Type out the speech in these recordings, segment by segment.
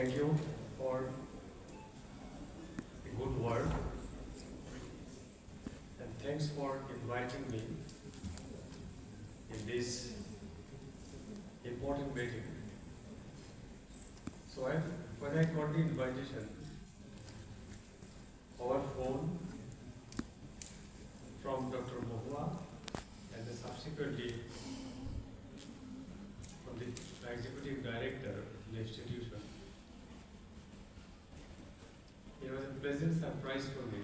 Thank you for the good word, and thanks for inviting me in this important meeting. So when I got the invitation over phone from Dr. Mohua and then subsequently from the executive director of the institution, it was a pleasant surprise for me,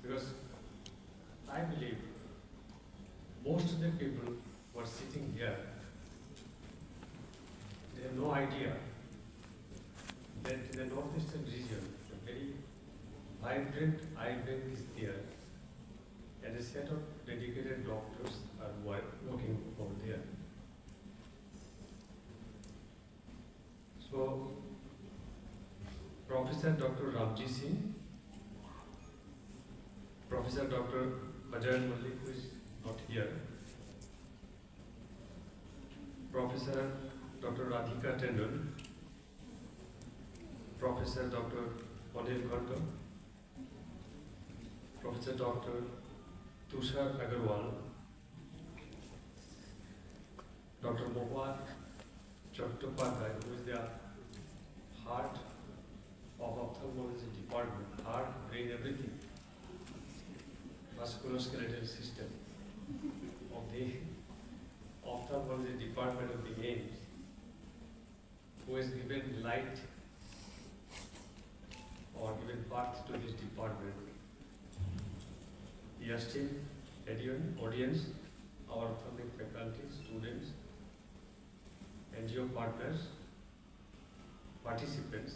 because I believe most of the people who are sitting here, they have no idea that in the northeastern region, a very vibrant eye bank is there, and a set of dedicated doctors are working over there. So, Professor Dr. Ramji Singh, Professor Dr. Ajay Malik, who is not here, Professor Dr. Radhika Tendon, Professor Dr. Anil Khanka, Professor Dr. Tushar Agarwal, Dr. Mohua Chattopadhyay, who is the heart of Ophthalmology department, heart, brain, everything, musculoskeletal system of the Ophthalmology department of the AIIMS, who has given light or given birth to this department. The esteemed audience, our ophthalmic faculty, students, NGO partners, participants,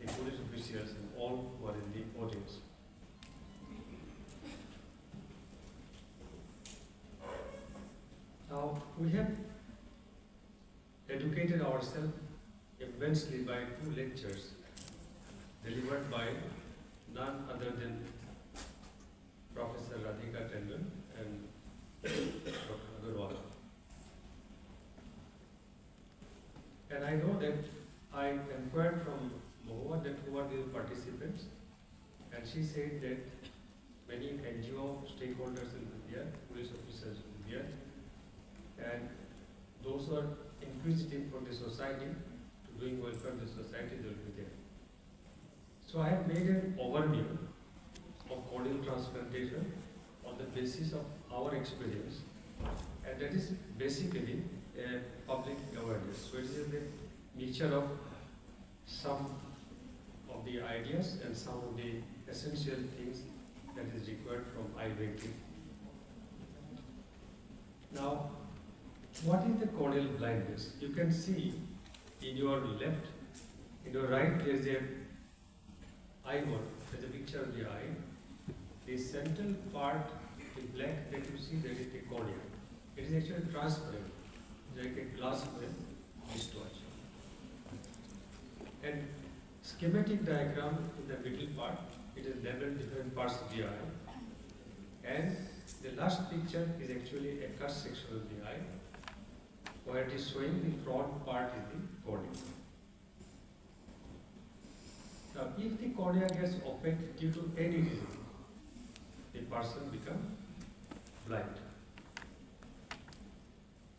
the police officials, and all who are in the audience. Now, we have educated ourselves immensely by 2 lectures delivered by none other than Professor Radhika Tendon and Dr. Agarwal. And I know that I inquired from Mohua that who are the participants, and she said that many NGO stakeholders will be there, police officers will be there, and those who are inquisitive for the society, to doing welfare in the society, they will be there. So I have made an overview of corneal transplantation on the basis of our experience, and that is basically a public awareness. So it is the nature of some of the ideas and some of the essential things that is required from eye banking. Now, what is the corneal blindness? You can see in your left, in your right, there is a eye ball, there is a picture of the eye. The central part, the black that you see, that is the cornea. It is actually transparent, like a glass frame, wristwatch. And schematic diagram in the middle part, it is labeled different parts of the eye. And the last picture is actually a cut section of the eye, where it is showing the front part is the cornea. Now, if the cornea gets opaque due to any reason, the person becomes blind.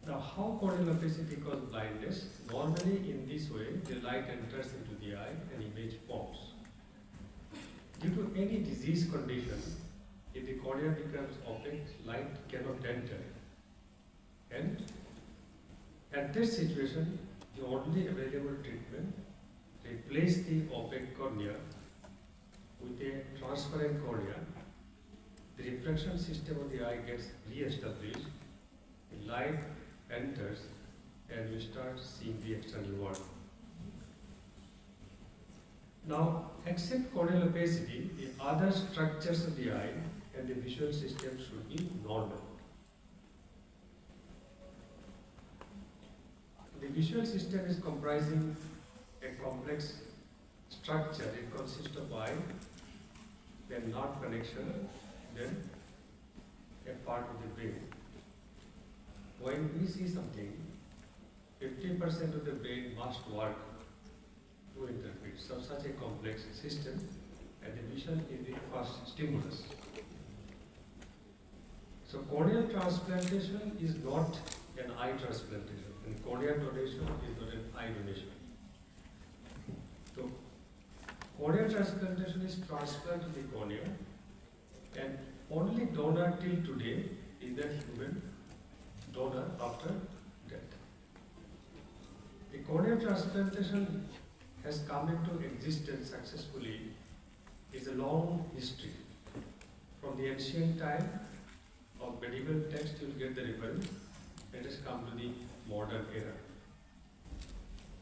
Now, how corneal opacity causes blindness? Normally, in this way, the light enters into the eye and image forms. Due to any disease condition, if the cornea becomes opaque, light cannot enter. And at this situation, the only available treatment, replace the opaque cornea with a transparent cornea. The refraction system of the eye gets re-established, the light enters, and you start seeing the external world. Now, except corneal opacity, the other structures of the eye and the visual system should be normal. The visual system is comprising a complex structure. It consists of eye, then nerve connection, then a part of the brain. When we see something, 50% of the brain must work to interpret such a complex system, and the vision is the first stimulus. So corneal transplantation is not an eye transplantation, and corneal donation is not an eye donation. So corneal transplantation is transplant of the cornea, and only donor till today is the human donor after death. The corneal transplantation has come into existence successfully is a long history. From the ancient time of medieval text, you will get the reference. Let us come to the modern era.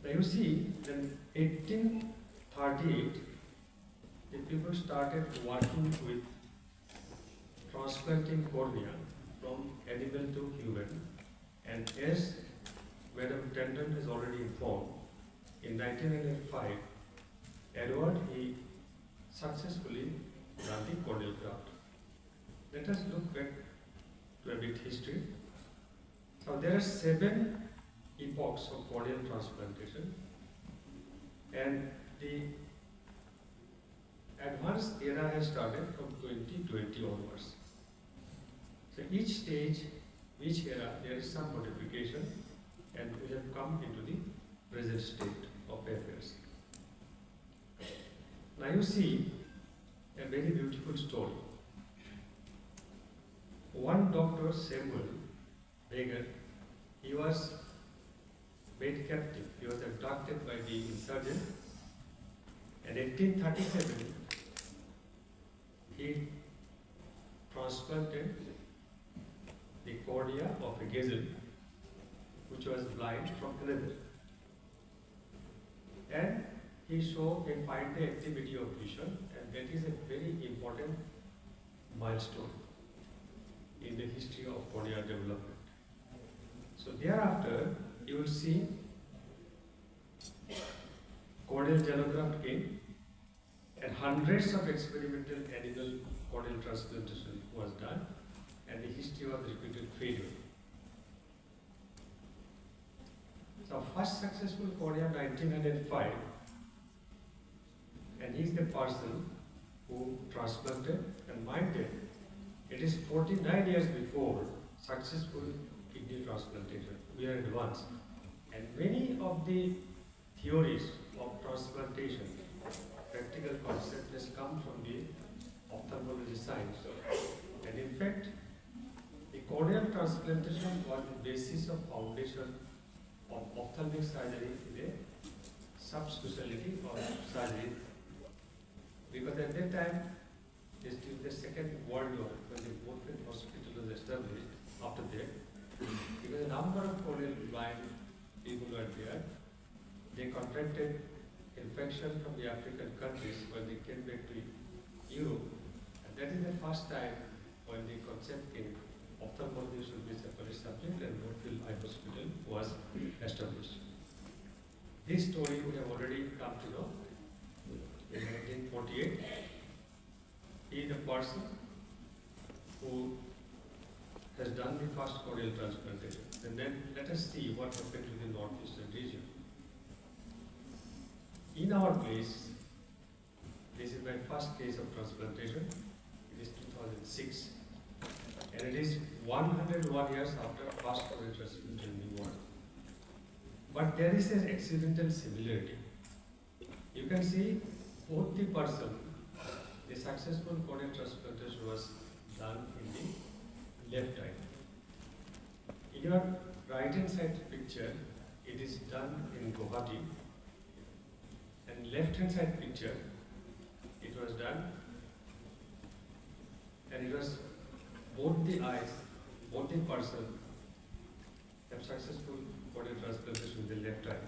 Now you see, in 1838, the people started working with transplanting cornea from animal to human, and as Madam Tendon has already informed, in 1905, Edward he successfully done the corneal graft. Let us look back to a bit history. So there are 7 epochs of corneal transplantation, and the advanced era has started from 2020 onwards. So each stage, each era, there is some modification, and we have come into the present state of affairs. Now you see a very beautiful story. One Dr. Samuel Baker, he was made captive. He was abducted by the insurgent. In 1837, he transplanted the cornea of a gazelle which was blind from another. And he showed a 5-day activity of vision, and that is a very important milestone in the history of corneal development. So thereafter, you will see corneal xenograft came, and hundreds of experimental animal corneal transplantation was done, and the history was repeated failure. So first successful cornea 1905, and he is the person who transplanted, and mind it is 49 years before successful kidney transplantation. We are advanced, and many of the theories of transplantation, practical concept, has come from the ophthalmology science. And in fact, the corneal transplantation was the basis of foundation of ophthalmic surgery in a subspecialty of surgery, because at that time, during the Second World War, when the Morphin Hospital was established after that, because a number of corneal blind people were there, they contracted infection from the African countries when they came back to Europe, and that is the first time when the concept came, ophthalmology should be separate subject, and Morphin Eye Hospital was established. This story we have already come to know. In 1948, he is the person who has done the first corneal transplantation. And then let us see what happened to the northeastern region. In our place, this is my first case of transplantation. It is 2006, and it is 101 years after first corneal transplantation in the world. But there is an accidental similarity. You can see both the person, the successful corneal transplantation was done in the left eye. In your right hand side picture, it is done in Guwahati, and left hand side picture, it was done, and it was both the eyes, both the person have successful corneal transplantation in the left eye.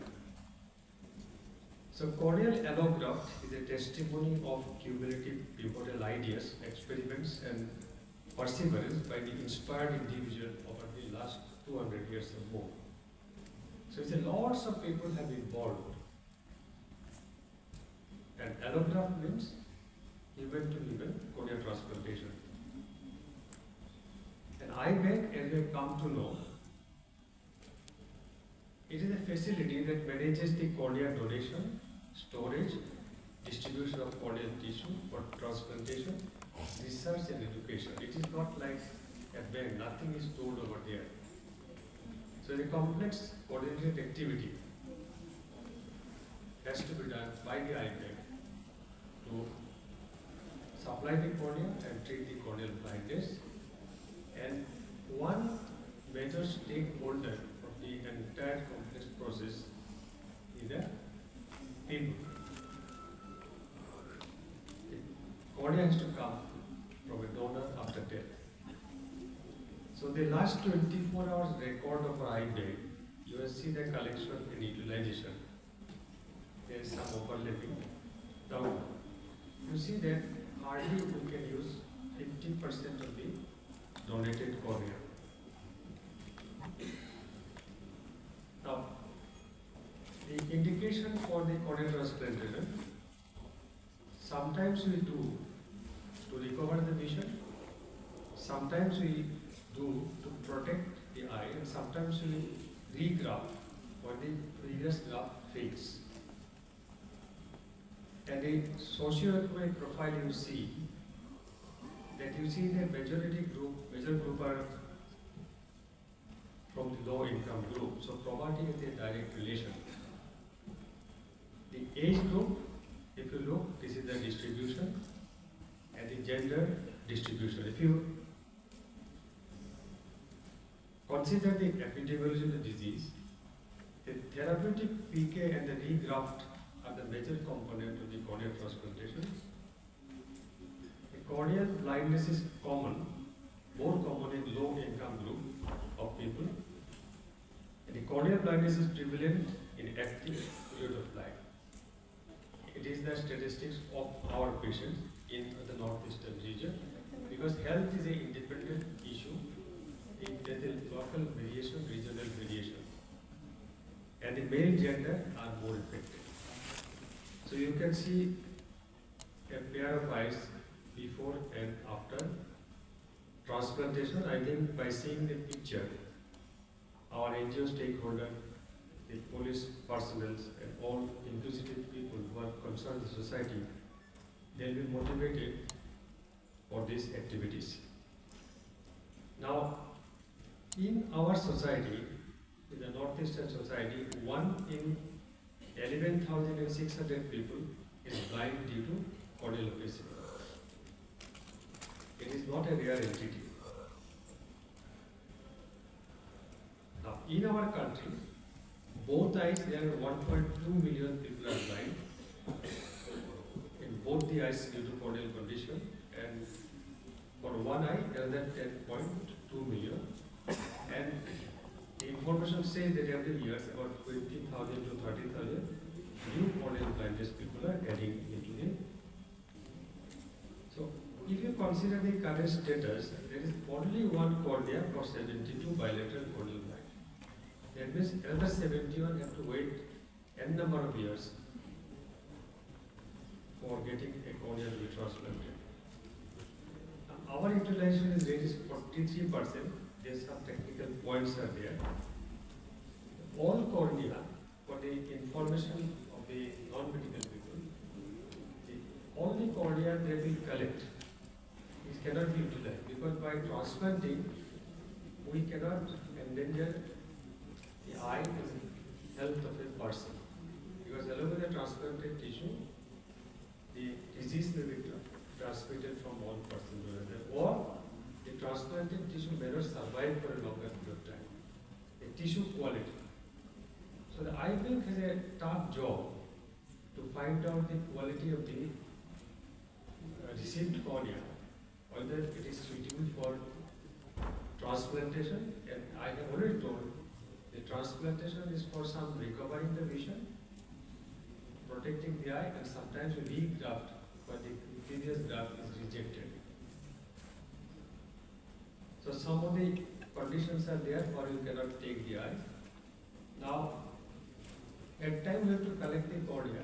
So corneal allograft is a testimony of cumulative pivotal ideas, experiments, and perseverance by the inspired individual over the last 200 years or more. So it's a lots of people have involved. And allograft means human to human corneal transplantation. And eye bank, as we have come to know, It is a facility that manages the cornea donation, storage, distribution of corneal tissue for transplantation, research and education. It is not like a bank, nothing is stored over there. So the complex coordinated activity has to be done by the eye bank to supply the cornea and treat the corneal blindness. And one major stakeholder of the entire complex process is the people. The cornea has to come from a donor after death. So the last 24 hours record of our eye bank, you will see the collection and utilization. There is some overlapping. Now, you see that hardly we can use 50% of the donated cornea. Now, the indication for the corneal transplantation, sometimes we do to recover the vision, sometimes we do to protect the eye, and sometimes we regraft when the previous graft fails. And the socioeconomic profile you see, that you see the major group are from the low income group, so poverty is a direct relation. The age group, if you look, this is the distribution, and the gender distribution. If you consider the epidemiology of the disease, the therapeutic PK and the regraft are the major component of the corneal transplantation. The corneal blindness is common, more common in low income group of people. And the corneal blindness is prevalent in active period of life. It is the statistics of our patients in the northeastern region, because health is an independent issue. There is local variation, regional variation, and the male gender are more affected. So you can see a pair of eyes before and after transplantation. I think by seeing the picture, our NGO stakeholder, the police personnel, and all inquisitive people who are concerned with society, they'll be motivated for these activities. Now, in our society, in the Northeastern society, 1 in 11,600 people is blind due to corneal opacity. It is not a rare entity. Now, in our country, both eyes, there are 1.2 million people are blind in both the eyes due to corneal condition, and for one eye, another 10.2 million. And the information says that every year about 20,000 to 30,000 new corneal blindness people are adding into the. So, if you consider the current status, there is only one cornea for 72 bilateral corneal blind. That means another 71 have to wait n number of years for getting a cornea to be transplanted. Now, our utilization is ranges 43%. There's some technical points are there. All cornea, for the information of the non-medical people, the only cornea that we collect is cannot be utilized, because by transplanting we cannot endanger the eye and health of a person, because along with the transplanted tissue, the disease may be transmitted from one person to another, or the transplanted tissue may not survive for a longer period of time. The tissue quality. So the eye bank has a tough job to find out the quality of the received cornea, whether it is suitable for transplantation. And I have already told the transplantation is for some recovering the vision, protecting the eye, and sometimes we regraft, but the previous graft is rejected. So some of the conditions are there, or you cannot take the eye. Now, at time we have to collect the cornea.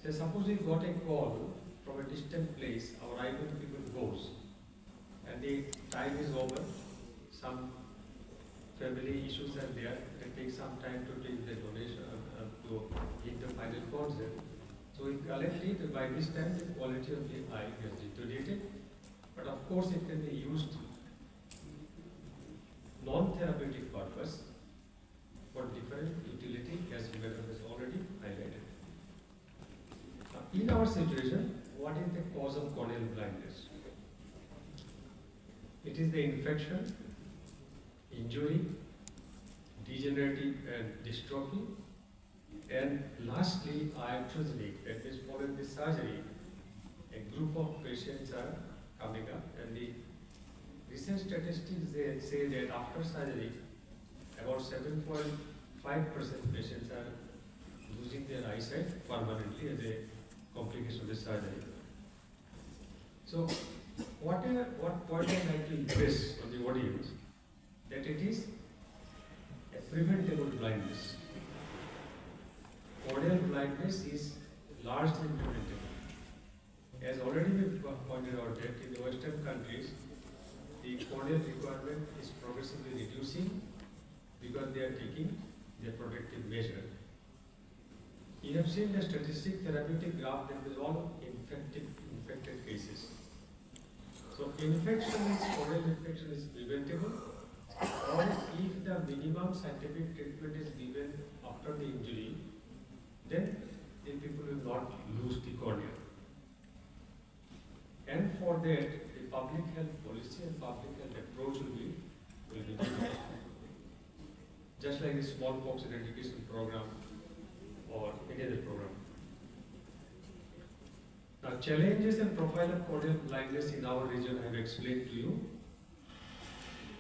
Say suppose we got a call from a distant place, our eye people goes, and the time is over, some family issues are there. It takes some time to take the donation to hit the final concept. So we collect it. By this time, the quality of the eye has deteriorated. But of course, it can be used non-therapeutic purpose for different utility, as Madam has already highlighted. Now, in our situation, what is the cause of corneal blindness? It is the infection, injury, degenerative and dystrophy, and lastly, iatrogenic, that is following the surgery. A group of patients are coming up, and the recent statistics they say that after surgery, about 7.5% patients are losing their eyesight permanently as a complication of the surgery. So, what point I like to impress on the audience that it is a preventable blindness. Corneal blindness is largely preventable. As already been pointed out that in the Western countries, the corneal requirement is progressively reducing because they are taking their protective measure. You have seen the statistic therapeutic graph that is all infected cases. So corneal infection is preventable, or if the minimum scientific treatment is given after the injury, then the people will not lose the cornea. And for that, the public health policy and public health approach will be different. Just like the smallpox eradication program or any other program. Now, challenges and profile of corneal blindness in our region I have explained to you.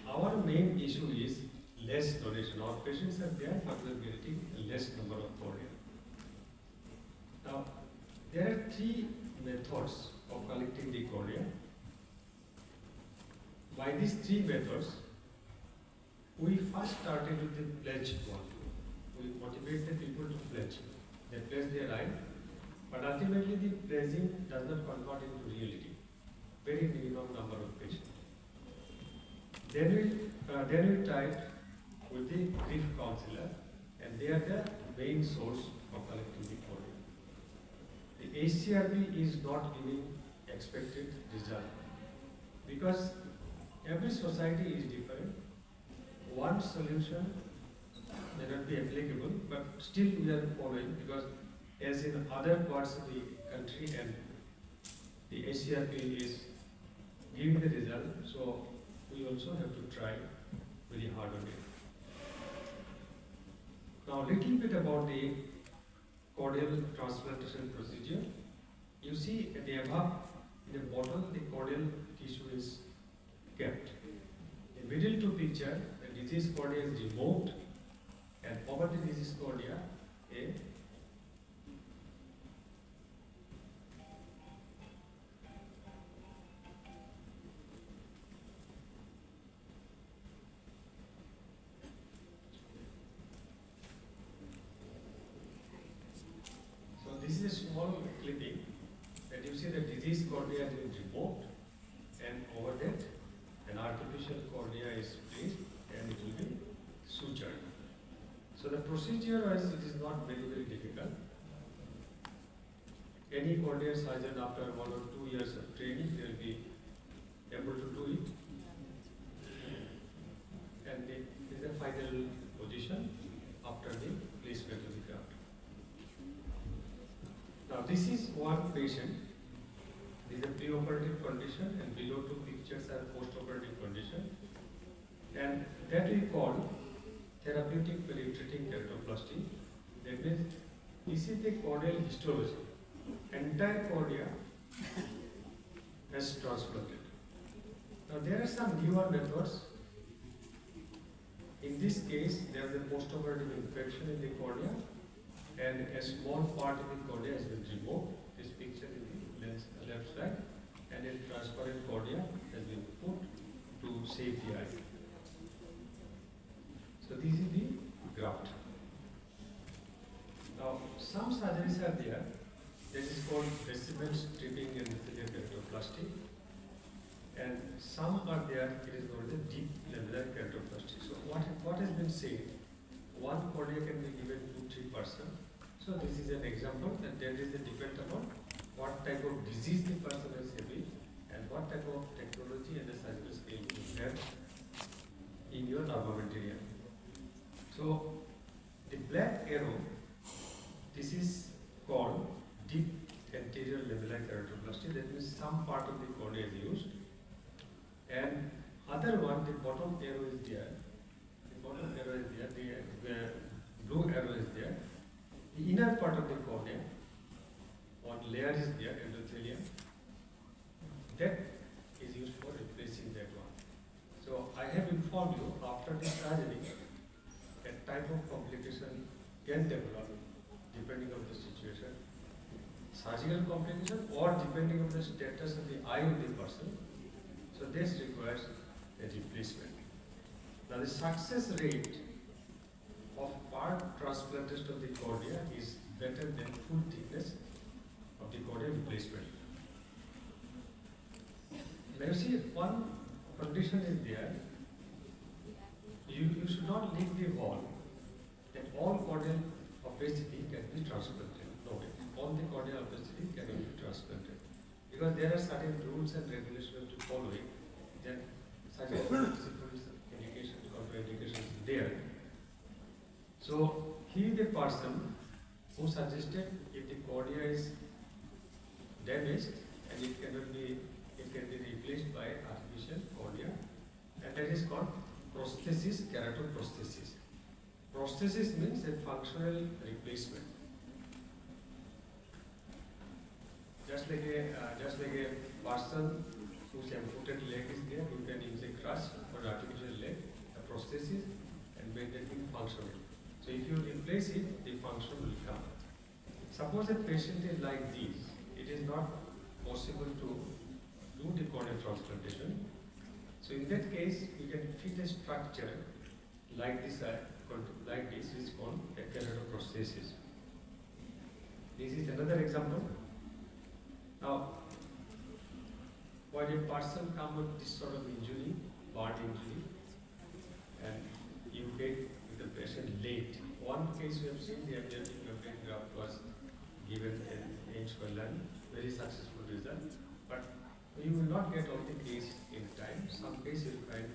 Our main issue is less donation. Our patients are there, but we are getting a less number of cornea. Now, there are three methods of collecting the cornea. By these three methods, we first started with the pledge one. We motivate the people to pledge. They pledge their eye, but ultimately the pledging does not convert into reality. Very minimum number of patients. Then we tried with the grief counselor, and they are the main source of collecting the cornea. The HCRP is not giving expected result because every society is different. One solution may not be applicable, but still we are following because as in other parts of the country and the HCRP is giving the result, so we also have to try very hard on it. Now, a little bit about the corneal transplantation procedure. You see at the above, in the bottom, the corneal tissue is kept. In middle two picture, the diseased cornea is removed, and over the diseased cornea, this is a small clipping that you see the diseased cornea has been removed, and over that an artificial cornea is placed and it will be sutured. So the procedure as it is not very difficult. Any cornea surgeon after 1 or 2 years of training will be able to do it. And it is the final position after the placement of the graft. Now this is one patient. This is a pre-operative condition, and below two pictures are post-operative condition. And that we call therapeutic penetrating keratoplasty. That means this is the corneal histology. Entire cornea has transplanted. Now there are some newer methods. In this case, there is a post-operative infection in the cornea, and a small part of the cornea has been removed. This picture in the left side, and a transparent cornea has been put to save the eye. So this is the graft. Now some surgeries are there. This is called vesicle stripping and keratoplasty. and some are there, it is called the deep lamellar keratoplasty. So what has been said, one cornea can be given to 3%. So this is an example, and that is depend upon what type of disease the person is having and what type of technology and the surgical skill you have in your armamentarium. So the black arrow, this is called deep anterior lamellar keratoplasty. That means some part of the cornea is used, and other one, the bottom arrow is there. The bottom arrow is there. The blue arrow is there. The inner part of the cornea, one layer is there, endothelium. That is used for replacing that one. So I have informed you, after the surgery, a type of complication can develop depending on the situation. Surgical complication or depending on the status of the eye of the person. So this requires a replacement. Now the success rate of part transplantation of the cornea is better than full thickness of the cornea replacement. Now you see, one condition is there. You should not leave the wall that all corneal opacity can be transplanted. No way. All the corneal opacity cannot be transplanted. Because there are certain rules and regulations to follow it. Then certain principles, indications, contraindications there. So he is the person who suggested if the cornea is damaged and it can be replaced by artificial cornea, and that is called prosthesis, keratoprosthesis. Prosthesis means a functional replacement. Just like a person whose amputated leg is there, you can use a crutch for an artificial leg, a prosthesis, and make that thing functional. So if you replace it, the function will come. Suppose a patient is like this, it is not possible to do the corneal transplantation. So in that case, you can fit a structure like this is called a keratoprosthesis. This is another example. Now, when a person comes with this sort of injury, burn injury, and you get with the patient late. One case we have seen, the embryonic membrane graft was given in AIIMS Kalyani, very successful result. But you will not get all the case in time. Some case you will find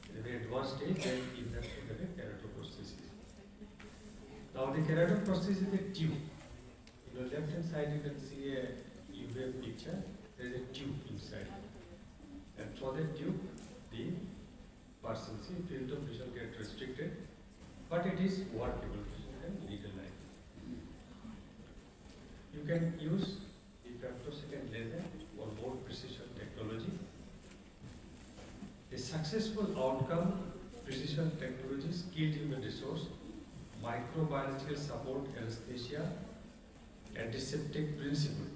in a very advanced stage, then you have to get a keratoprosthesis. Now the keratoprosthesis is a tube. In the left hand side you can see a UV picture. There is a tube inside. And through that tube, the person, see, field of vision gets restricted, but it is workable. You can lead a life. You can use the femtosecond laser or more precision technology. A successful outcome, precision technology, skilled human resource, microbiological support, anesthesia, antiseptic principle,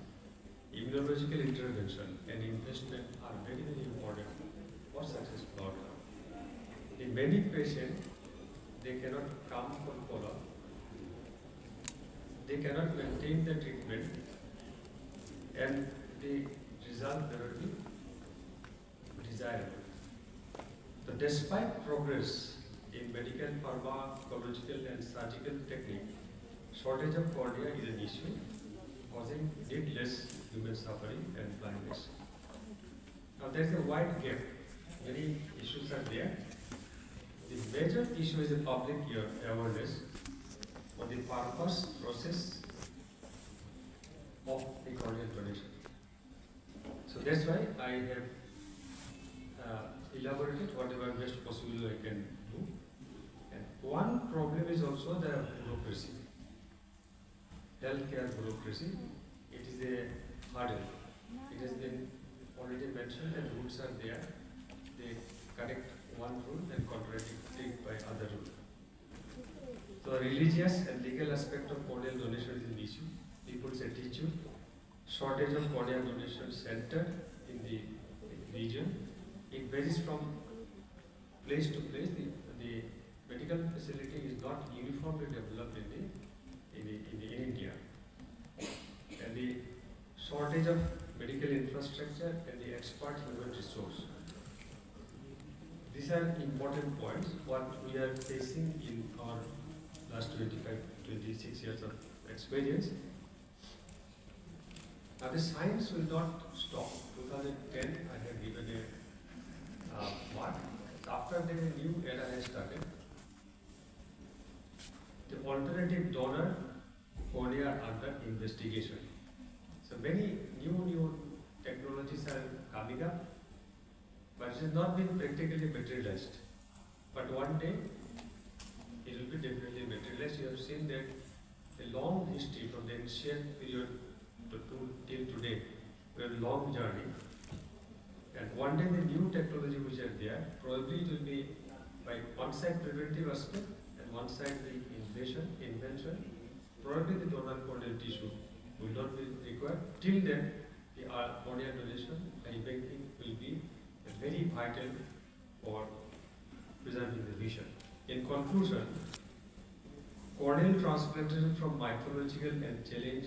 immunological intervention, and investment are very, very important for successful outcome. In many patients, they cannot come for follow-up. They cannot maintain the treatment, and the result will be desirable. So despite progress in medical, pharmacological and surgical technique, shortage of cornea is an issue, causing needless human suffering and blindness. Now there is a wide gap. Many issues are there. The major issue is the public awareness on the purpose, process of the corneal donation. So that's why I have elaborated whatever best possible I can do. And one problem is also the bureaucracy. Healthcare bureaucracy. It is a hurdle. It has been already mentioned and rules are there. They correct one rule and contradict it by other rule. So religious and legal aspect of corneal donation is an issue. People's attitude, shortage of corneal donation center in the region. It varies from place to place. The medical facility is not uniformly developed in India. And the shortage of medical infrastructure, and the expert human resource. These are important points what we are facing in our last 25, 26 years of experience. Now the science will not stop. 2010 I had given a mark. After that a new era has started. The alternative donor cornea are under investigation. So many new technologies are coming up, but it has not been practically materialized. But one day it will be definitely materialized. You have seen that a long history from the ancient period till today, we have a long journey. And one day the new technology which are there, probably it will be by one side preventive aspect and one side the invention. Probably the donor corneal tissue will not be required. Till then, the cornea donation and banking will be very vital for preserving the vision. In conclusion, corneal transplantation from mythological and challenge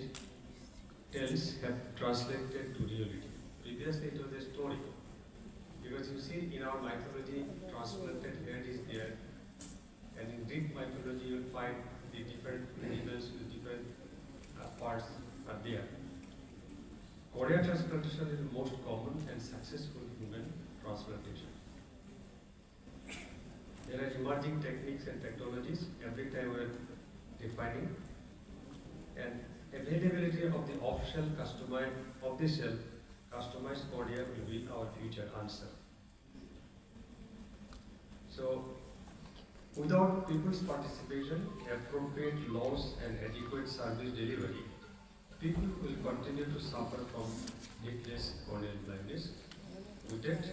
tales have translated to reality. Previously it was a story. Because you see in our mythology, transplanted head is there, and in Greek mythology you will find the different animals with different parts are there. Cornea transplantation is the most common and successful human transplantation. There are emerging techniques and technologies. Every time we are defining, and availability of the off-shelf customized cornea will be our future answer. So, without people's participation, appropriate laws and adequate service delivery, people will continue to suffer from needless corneal blindness. With that,